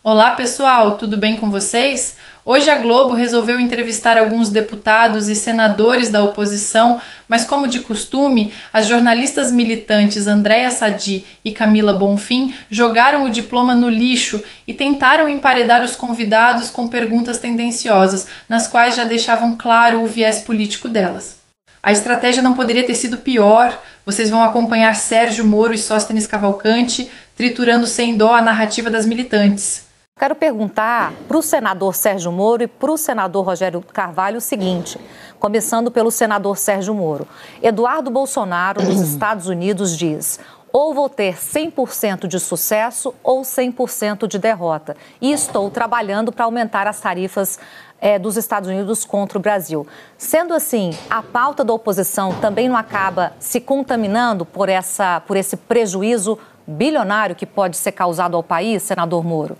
Olá pessoal, tudo bem com vocês? Hoje a Globo resolveu entrevistar alguns deputados e senadores da oposição, mas como de costume, as jornalistas militantes Andréa Sadi e Camila Bonfim jogaram o diploma no lixo e tentaram emparedar os convidados com perguntas tendenciosas, nas quais já deixavam claro o viés político delas. A estratégia não poderia ter sido pior. Vocês vão acompanhar Sérgio Moro e Sóstenes Cavalcante triturando sem dó a narrativa das militantes. Quero perguntar para o senador Sérgio Moro e para o senador Rogério Carvalho o seguinte, começando pelo senador Sérgio Moro. Eduardo Bolsonaro, dos Estados Unidos, diz: ou vou ter 100% de sucesso ou 100% de derrota. E estou trabalhando para aumentar as tarifas dos Estados Unidos contra o Brasil. Sendo assim, a pauta da oposição também não acaba se contaminando por esse prejuízo bilionário que pode ser causado ao país, senador Moro?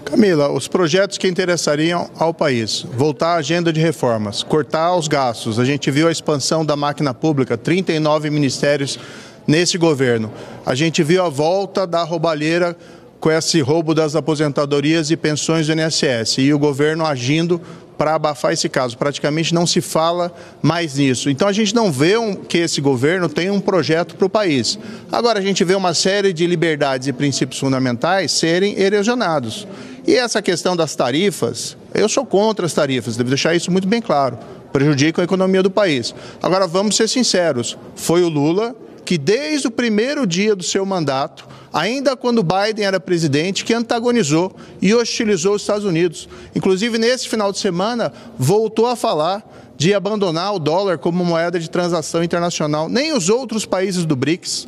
Camila, os projetos que interessariam ao país: voltar à agenda de reformas, cortar os gastos. A gente viu a expansão da máquina pública, 39 ministérios nesse governo. A gente viu a volta da roubalheira com esse roubo das aposentadorias e pensões do INSS. E o governo agindo para abafar esse caso. Praticamente não se fala mais nisso. Então a gente não vê que esse governo tem um projeto para o país. Agora a gente vê uma série de liberdades e princípios fundamentais serem erosionados. E essa questão das tarifas, eu sou contra as tarifas, devo deixar isso muito bem claro. Prejudicam a economia do país. Agora vamos ser sinceros, foi o Lula que desde o primeiro dia do seu mandato, ainda quando Biden era presidente, que antagonizou e hostilizou os Estados Unidos. Inclusive, nesse final de semana, voltou a falar de abandonar o dólar como moeda de transação internacional. Nem os outros países do BRICS,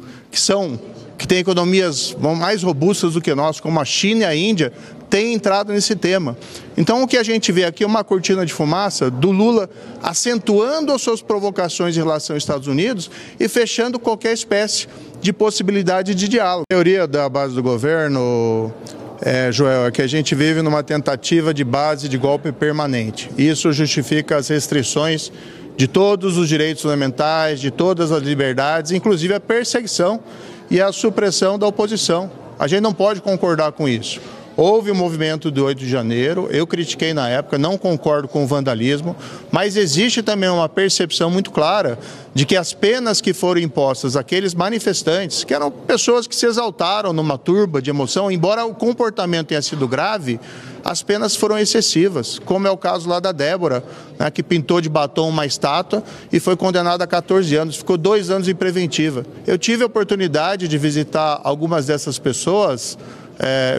que têm economias mais robustas do que nós, como a China e a Índia, têm entrado nesse tema. Então, o que a gente vê aqui é uma cortina de fumaça do Lula acentuando as suas provocações em relação aos Estados Unidos e fechando qualquer espécie de possibilidade de diálogo. A teoria da base do governo, Joel, é que a gente vive numa tentativa de base de golpe permanente. Isso justifica as restrições de todos os direitos fundamentais, de todas as liberdades, inclusive a perseguição e a supressão da oposição. A gente não pode concordar com isso. Houve o movimento do 8 de janeiro, eu critiquei na época, não concordo com o vandalismo, mas existe também uma percepção muito clara de que as penas que foram impostas àqueles manifestantes, que eram pessoas que se exaltaram numa turba de emoção, embora o comportamento tenha sido grave, as penas foram excessivas, como é o caso lá da Débora, né, que pintou de batom uma estátua e foi condenada a 14 anos, ficou 2 anos em preventiva. Eu tive a oportunidade de visitar algumas dessas pessoas,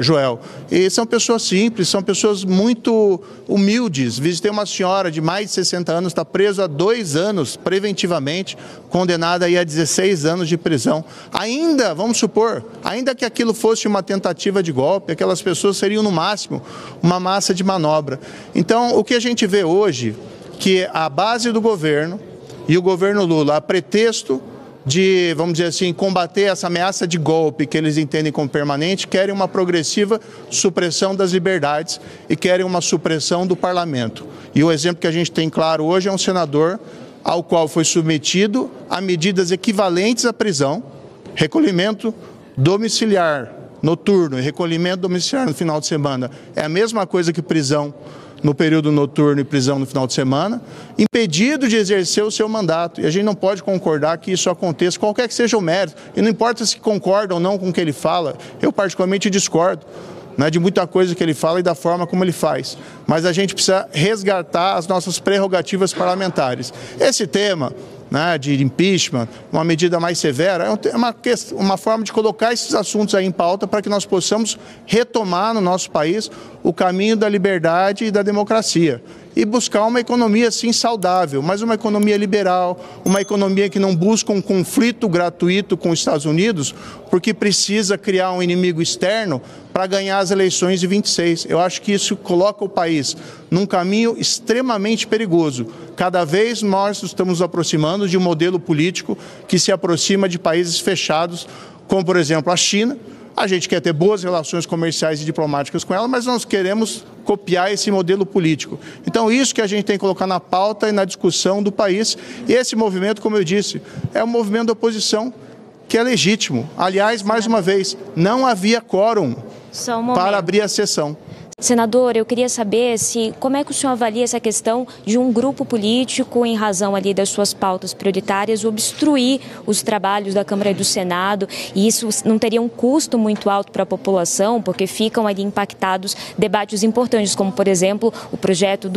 Joel, e são pessoas simples, são pessoas muito humildes. Visitei uma senhora de mais de 60 anos, está presa há 2 anos preventivamente, condenada aí a 16 anos de prisão. Ainda, vamos supor, ainda que aquilo fosse uma tentativa de golpe, aquelas pessoas seriam no máximo uma massa de manobra. Então, o que a gente vê hoje, que a base do governo e o governo Lula, a pretexto de, vamos dizer assim, combater essa ameaça de golpe que eles entendem como permanente, querem uma progressiva supressão das liberdades e querem uma supressão do parlamento. E o exemplo que a gente tem claro hoje é um senador ao qual foi submetido a medidas equivalentes à prisão, recolhimento domiciliar noturno e recolhimento domiciliar no final de semana. É a mesma coisa que prisão no período noturno e prisão no final de semana, impedido de exercer o seu mandato. E a gente não pode concordar que isso aconteça, qualquer que seja o mérito. E não importa se concorda ou não com o que ele fala, eu particularmente discordo, né, de muita coisa que ele fala e da forma como ele faz. Mas a gente precisa resgatar as nossas prerrogativas parlamentares. Esse tema, né, de impeachment, uma medida mais severa, é uma forma de colocar esses assuntos aí em pauta para que nós possamos retomar no nosso país o caminho da liberdade e da democracia. E buscar uma economia, sim, saudável, mas uma economia liberal, uma economia que não busca um conflito gratuito com os Estados Unidos, porque precisa criar um inimigo externo para ganhar as eleições de 26. Eu acho que isso coloca o país num caminho extremamente perigoso. Cada vez nós estamos nos aproximando de um modelo político que se aproxima de países fechados, como, por exemplo, a China. A gente quer ter boas relações comerciais e diplomáticas com ela, mas nós queremos copiar esse modelo político. Então, isso que a gente tem que colocar na pauta e na discussão do país. E esse movimento, como eu disse, é um movimento da oposição que é legítimo. Aliás, mais uma vez, não havia quórum para abrir a sessão. Senador, eu queria saber como é que o senhor avalia essa questão de um grupo político, em razão ali das suas pautas prioritárias, obstruir os trabalhos da Câmara e do Senado, e isso não teria um custo muito alto para a população, porque ficam ali impactados debates importantes, como, por exemplo, o projeto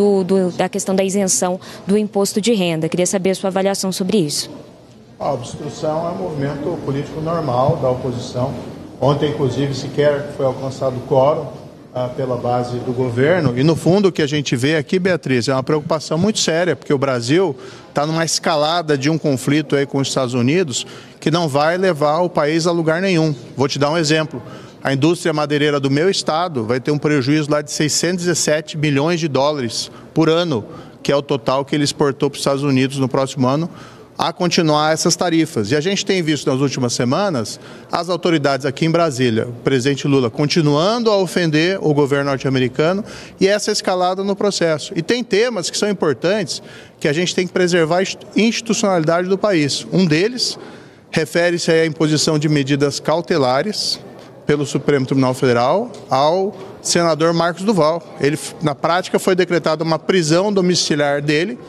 da questão da isenção do imposto de renda. Queria saber a sua avaliação sobre isso. A obstrução é um movimento político normal da oposição. Ontem, inclusive, sequer foi alcançado quórum pela base do governo. E, no fundo, o que a gente vê aqui, Beatriz, é uma preocupação muito séria, porque o Brasil está numa escalada de um conflito aí com os Estados Unidos que não vai levar o país a lugar nenhum. Vou te dar um exemplo. A indústria madeireira do meu estado vai ter um prejuízo lá de 617 bilhões de dólares por ano, que é o total que ele exportou para os Estados Unidos no próximo ano, a continuar essas tarifas. E a gente tem visto nas últimas semanas as autoridades aqui em Brasília, o presidente Lula continuando a ofender o governo norte-americano e essa escalada no processo. E tem temas que são importantes que a gente tem que preservar a institucionalidade do país. Um deles refere-se à imposição de medidas cautelares pelo Supremo Tribunal Federal ao senador Marcos Duval. Ele, na prática, foi decretada uma prisão domiciliar dele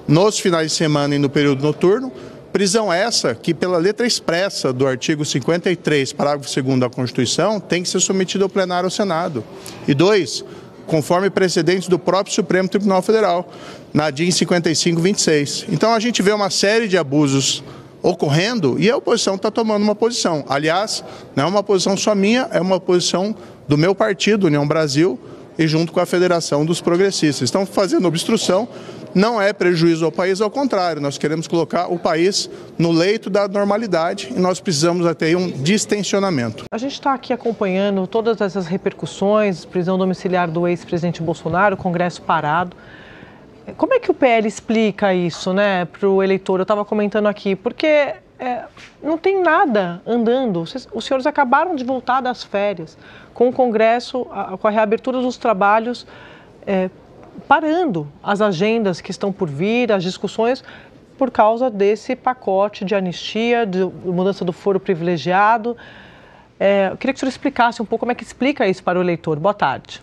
nos finais de semana e no período noturno, prisão essa que, pela letra expressa do artigo 53, parágrafo 2º da Constituição, tem que ser submetida ao plenário ao Senado. E 2, conforme precedentes do próprio Supremo Tribunal Federal, na DIN 5526. Então a gente vê uma série de abusos ocorrendo e a oposição está tomando uma posição. Aliás, não é uma posição só minha, é uma posição do meu partido, União Brasil, e junto com a Federação dos Progressistas. Estão fazendo obstrução. Não é prejuízo ao país, ao contrário, nós queremos colocar o país no leito da normalidade e nós precisamos até um distensionamento. A gente está aqui acompanhando todas essas repercussões, prisão domiciliar do ex-presidente Bolsonaro, Congresso parado. Como é que o PL explica isso, né, para o eleitor? Eu estava comentando aqui, porque não tem nada andando. Os senhores acabaram de voltar das férias, com o Congresso, com a reabertura dos trabalhos, parando as agendas que estão por vir, as discussões, por causa desse pacote de anistia, de mudança do foro privilegiado. Eu queria que o senhor explicasse um pouco como é que explica isso para o eleitor. Boa tarde.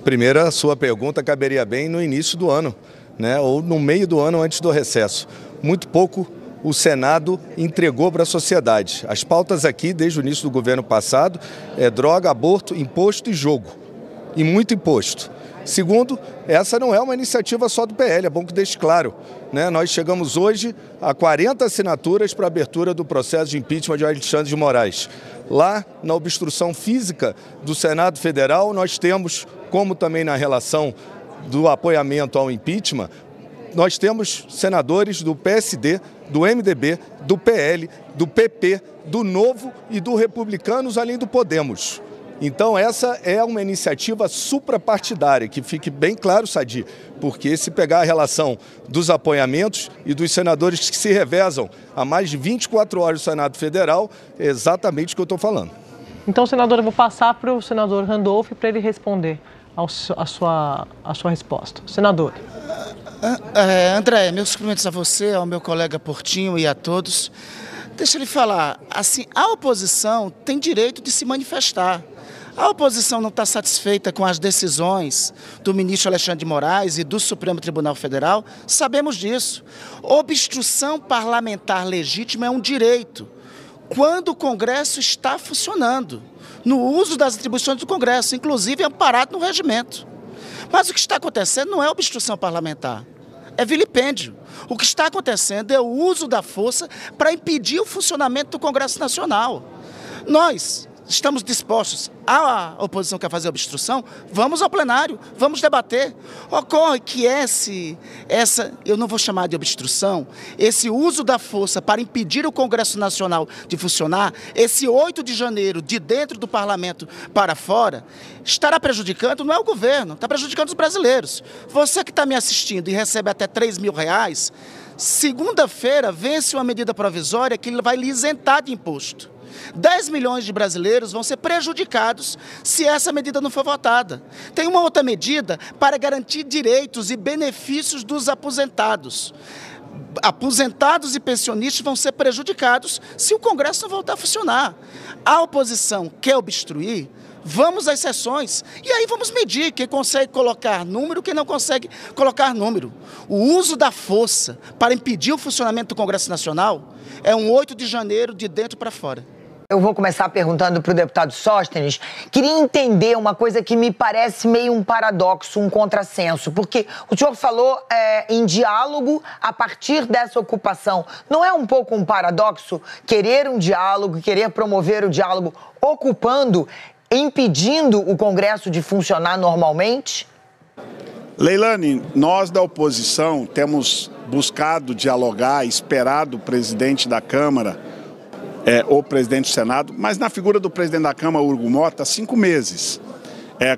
Primeiro, a sua pergunta caberia bem no início do ano, né, ou no meio do ano antes do recesso. Muito pouco o Senado entregou para a sociedade. As pautas aqui, desde o início do governo passado, é droga, aborto, imposto e jogo. E muito imposto. Segundo, essa não é uma iniciativa só do PL, é bom que deixe claro, né? Nós chegamos hoje a 40 assinaturas para a abertura do processo de impeachment de Alexandre de Moraes. Lá, na obstrução física do Senado Federal, nós temos, como também na relação do apoiamento ao impeachment, nós temos senadores do PSD, do MDB, do PL, do PP, do Novo e do Republicanos, além do Podemos. Então essa é uma iniciativa suprapartidária, que fique bem claro, Sadi, porque se pegar a relação dos apoiamentos e dos senadores que se revezam há mais de 24 horas no Senado Federal, é exatamente o que eu estou falando. Então, senador, eu vou passar para o senador Randolph para ele responder a sua resposta. Senador. André, meus cumprimentos a você, ao meu colega Portinho e a todos. Deixa eu lhe falar, assim, a oposição tem direito de se manifestar. A oposição não está satisfeita com as decisões do ministro Alexandre de Moraes e do Supremo Tribunal Federal, sabemos disso. Obstrução parlamentar legítima é um direito, quando o Congresso está funcionando, no uso das atribuições do Congresso, inclusive amparado no regimento. Mas o que está acontecendo não é obstrução parlamentar, é vilipêndio. O que está acontecendo é o uso da força para impedir o funcionamento do Congresso Nacional. Nós estamos dispostos, a oposição quer fazer obstrução, vamos ao plenário, vamos debater. Ocorre que eu não vou chamar de obstrução, esse uso da força para impedir o Congresso Nacional de funcionar, esse 8 de janeiro, de dentro do parlamento para fora, estará prejudicando, não é o governo, está prejudicando os brasileiros. Você que está me assistindo e recebe até R$3.000, segunda-feira vence uma medida provisória que vai lhe isentar de imposto. 10 milhões de brasileiros vão ser prejudicados se essa medida não for votada. Tem uma outra medida para garantir direitos e benefícios dos aposentados. aposentados e pensionistas vão ser prejudicados se o Congresso não voltar a funcionar. A oposição quer obstruir, vamos às sessões e aí vamos medir quem consegue colocar número, quem não consegue colocar número. O uso da força para impedir o funcionamento do Congresso Nacional é um 8 de janeiro de dentro para fora. Eu vou começar perguntando para o deputado Sóstenes. Queria entender uma coisa que me parece meio um paradoxo, um contrassenso, porque o senhor falou em diálogo a partir dessa ocupação. Não é um pouco um paradoxo querer um diálogo, querer promover o diálogo ocupando, impedindo o Congresso de funcionar normalmente? Leilane, nós da oposição temos buscado dialogar, esperado o presidente da Câmara, o presidente do Senado, mas na figura do presidente da Câmara, Hugo Mota, 5 meses,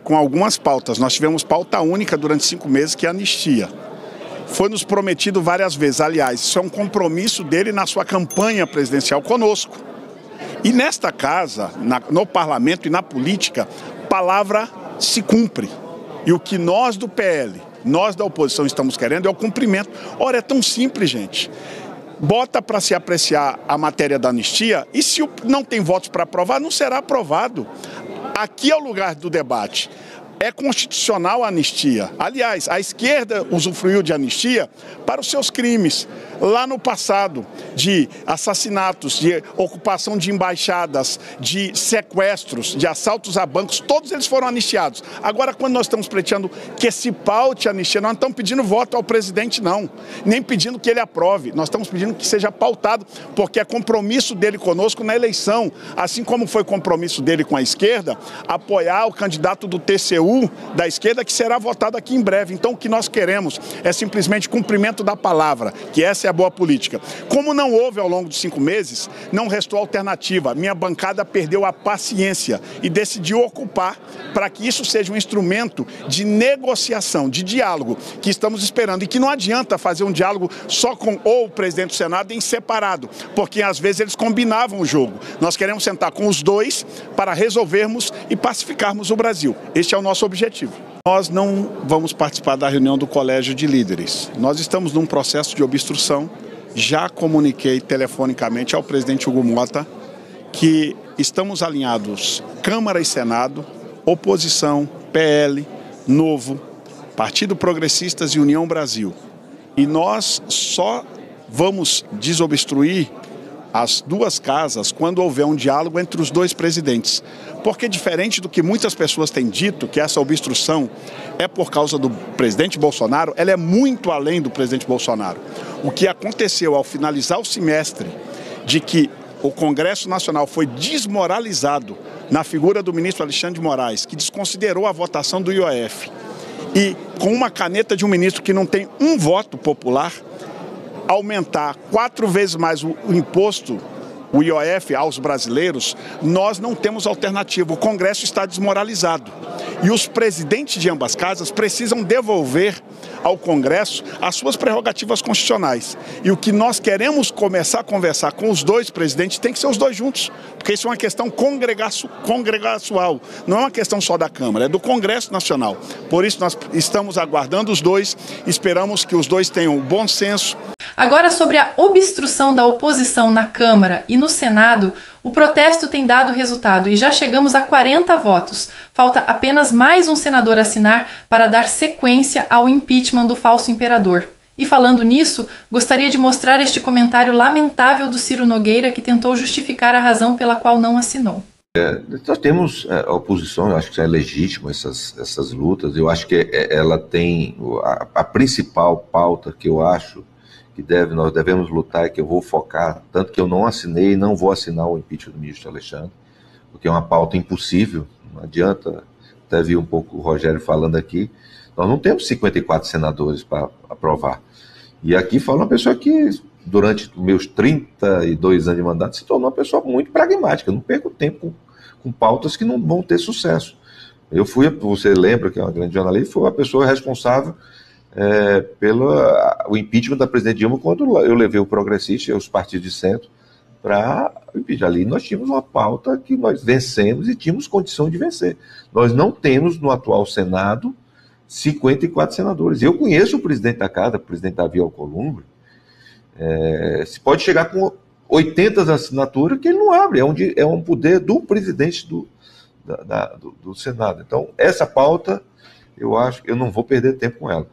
com algumas pautas. Nós tivemos pauta única durante 5 meses, que é a anistia. Foi nos prometido várias vezes, aliás, isso é um compromisso dele na sua campanha presidencial conosco. E nesta casa, no parlamento e na política, palavra se cumpre. E o que nós do PL, nós da oposição estamos querendo é o cumprimento. Ora, é tão simples, gente. Bota para se apreciar a matéria da anistia e se não tem votos para aprovar, não será aprovado. Aqui é o lugar do debate. É constitucional a anistia. Aliás, a esquerda usufruiu de anistia para os seus crimes. Lá no passado, de assassinatos, de ocupação de embaixadas, de sequestros, de assaltos a bancos, todos eles foram anistiados. Agora, quando nós estamos pleiteando que se paute a anistia, nós não estamos pedindo voto ao presidente, não. Nem pedindo que ele aprove. Nós estamos pedindo que seja pautado, porque é compromisso dele conosco na eleição. Assim como foi compromisso dele com a esquerda, apoiar o candidato do TCU da esquerda, que será votado aqui em breve. Então, o que nós queremos é simplesmente cumprimento da palavra, que essa é a boa política. Como não houve ao longo de 5 meses, não restou alternativa. Minha bancada perdeu a paciência e decidiu ocupar para que isso seja um instrumento de negociação, de diálogo, que estamos esperando. E que não adianta fazer um diálogo só com o presidente do Senado em separado, porque às vezes eles combinavam o jogo. Nós queremos sentar com os dois para resolvermos e pacificarmos o Brasil. Este é o nosso objetivo. Nós não vamos participar da reunião do Colégio de Líderes. Nós estamos num processo de obstrução. Já comuniquei telefonicamente ao presidente Hugo Mota que estamos alinhados Câmara e Senado, oposição, PL, Novo, Partido Progressistas e União Brasil. E nós só vamos desobstruir as duas casas quando houver um diálogo entre os dois presidentes. Porque diferente do que muitas pessoas têm dito, que essa obstrução é por causa do presidente Bolsonaro, ela é muito além do presidente Bolsonaro. O que aconteceu ao finalizar o semestre, de que o Congresso Nacional foi desmoralizado na figura do ministro Alexandre de Moraes, que desconsiderou a votação do IOF, e com uma caneta de um ministro que não tem um voto popular, aumentar 4 vezes mais o imposto, o IOF, aos brasileiros, nós não temos alternativa. O Congresso está desmoralizado. E os presidentes de ambas casas precisam devolver ao Congresso as suas prerrogativas constitucionais. E o que nós queremos começar a conversar com os dois presidentes tem que ser os dois juntos, porque isso é uma questão congregacional, não é uma questão só da Câmara, é do Congresso Nacional. Por isso nós estamos aguardando os dois, esperamos que os dois tenham bom senso. Agora, sobre a obstrução da oposição na Câmara e no Senado, o protesto tem dado resultado e já chegamos a 40 votos. Falta apenas mais um senador assinar para dar sequência ao impeachment do falso imperador. E falando nisso, gostaria de mostrar este comentário lamentável do Ciro Nogueira, que tentou justificar a razão pela qual não assinou. Nós temos a oposição, eu acho que é legítimo essas lutas. Eu acho que ela tem a principal pauta que eu acho que nós devemos lutar, que eu vou focar, tanto que eu não assinei e não vou assinar o impeachment do ministro Alexandre, porque é uma pauta impossível, não adianta, até vi um pouco o Rogério falando aqui, nós não temos 54 senadores para aprovar. E aqui fala uma pessoa que, durante meus 32 anos de mandato, se tornou uma pessoa muito pragmática, eu não perco tempo com pautas que não vão ter sucesso. Você lembra que é uma grande jornalista, foi a pessoa responsável pelo o impeachment da presidente Dilma, quando eu levei o progressista e os partidos de centro para impeachment. Ali nós tínhamos uma pauta que nós vencemos e tínhamos condição de vencer. Nós não temos no atual Senado 54 senadores. Eu conheço o presidente da casa, o presidente Davi Alcolumbre, Se pode chegar com 80 assinaturas que ele não abre, é um poder do presidente do Senado. Então, essa pauta, eu acho que eu não vou perder tempo com ela.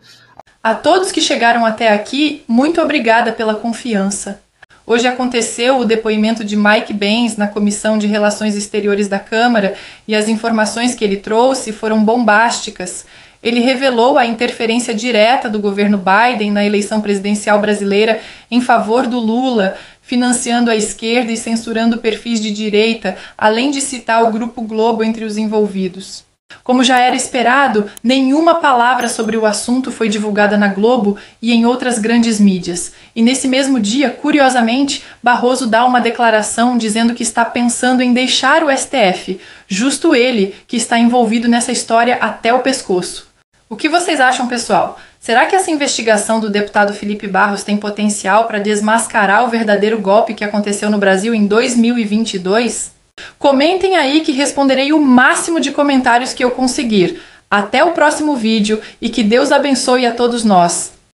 A todos que chegaram até aqui, muito obrigada pela confiança. Hoje aconteceu o depoimento de Mike Benz na Comissão de Relações Exteriores da Câmara e as informações que ele trouxe foram bombásticas. Ele revelou a interferência direta do governo Biden na eleição presidencial brasileira em favor do Lula, financiando a esquerda e censurando perfis de direita, além de citar o Grupo Globo entre os envolvidos. Como já era esperado, nenhuma palavra sobre o assunto foi divulgada na Globo e em outras grandes mídias. E nesse mesmo dia, curiosamente, Barroso dá uma declaração dizendo que está pensando em deixar o STF, justo ele que está envolvido nessa história até o pescoço. O que vocês acham, pessoal? Será que essa investigação do deputado Felipe Barros tem potencial para desmascarar o verdadeiro golpe que aconteceu no Brasil em 2022? Comentem aí que responderei o máximo de comentários que eu conseguir. Até o próximo vídeo e que Deus abençoe a todos nós.